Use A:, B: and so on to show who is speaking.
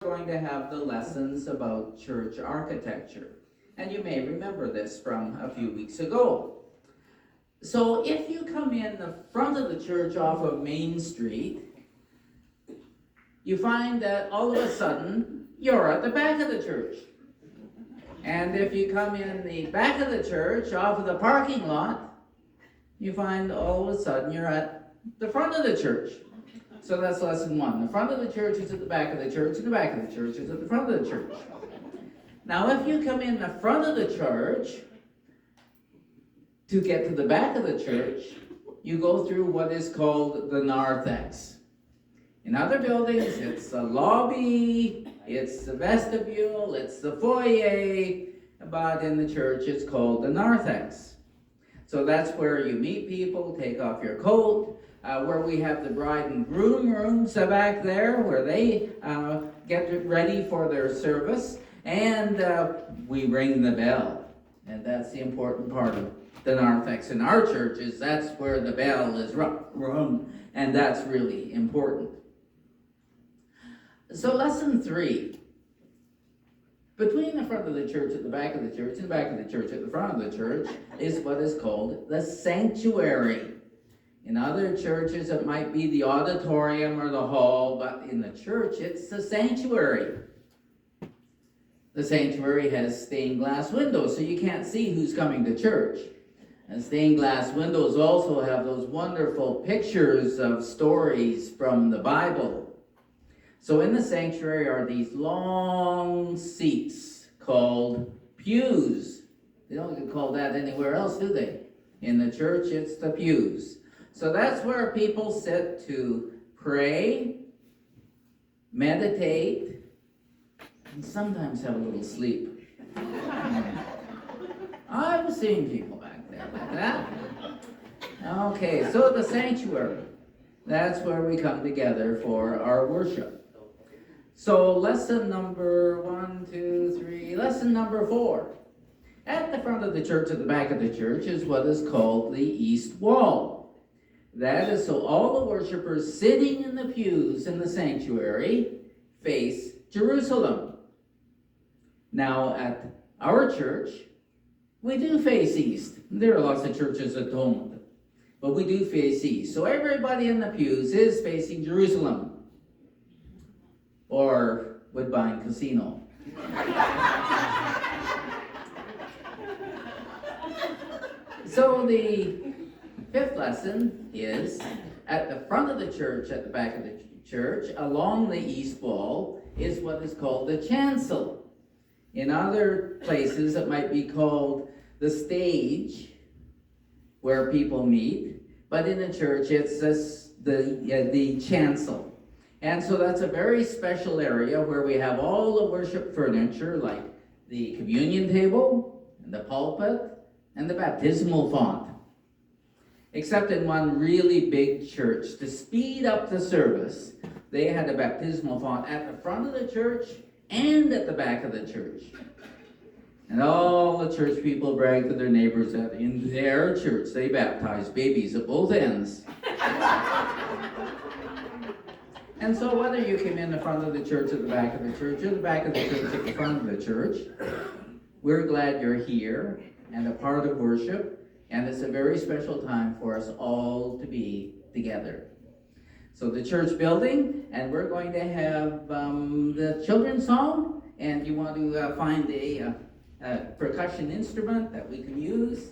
A: Going to have the lessons about church architecture. And you may remember this from a few weeks ago. So if you come in the front of the church off of Main Street, you find that all of a sudden you're at the back of the church. And if you come in the back of the church off of the parking lot, you find all of a sudden you're at the front of the church. So that's lesson one. The front of the church is at the back of the church, and the back of the church is at the front of the church. Now, if you come in the front of the church to get to the back of the church, you go through what is called the narthex. In other buildings, it's the lobby, it's the vestibule, it's the foyer, but in the church, it's called the narthex. So that's where you meet people, take off your coat, where we have the bride and groom rooms back there, where they get ready for their service, and we ring the bell. And that's the important part of the narthex. In our churches, that's where the bell is rung, and that's really important. So lesson 3. Between the front of the church at the back of the church and the back of the church at the front of the church is what is called the sanctuary. In other churches, it might be the auditorium or the hall, but in the church, it's the sanctuary. The sanctuary has stained glass windows, so you can't see who's coming to church. And stained glass windows also have those wonderful pictures of stories from the Bible. So in the sanctuary are these long seats called pews. They don't get called that anywhere else, do they? In the church, it's the pews. So that's where people sit to pray, meditate, and sometimes have a little sleep. I've seen people back there like that. Okay, so the sanctuary, that's where we come together for our worship. So lesson number 4. At the front of the church, at the back of the church, is what is called the east wall. That is so all the worshipers sitting in the pews in the sanctuary face Jerusalem. Now, at our church, we do face east. There are lots of churches that don't, but we do face east. So everybody in the pews is facing Jerusalem, or Woodbine Casino. So the 5th lesson is at the front of the church, at the back of the church, along the east wall, is what is called the chancel. In other places, it might be called the stage where people meet, but in the church, it's the chancel. And so that's a very special area where we have all the worship furniture, like the communion table, and the pulpit, and the baptismal font. Except in one really big church, to speed up the service, they had a baptismal font at the front of the church and at the back of the church. And all the church people bragged to their neighbors that in their church they baptized babies at both ends. And so whether you came in the front of the church at the back of the church, or the back of the church at the front of the church, we're glad you're here and a part of worship. And it's a very special time for us all to be together. So the church building, and we're going to have the children's song. And you want to find a percussion instrument that we can use.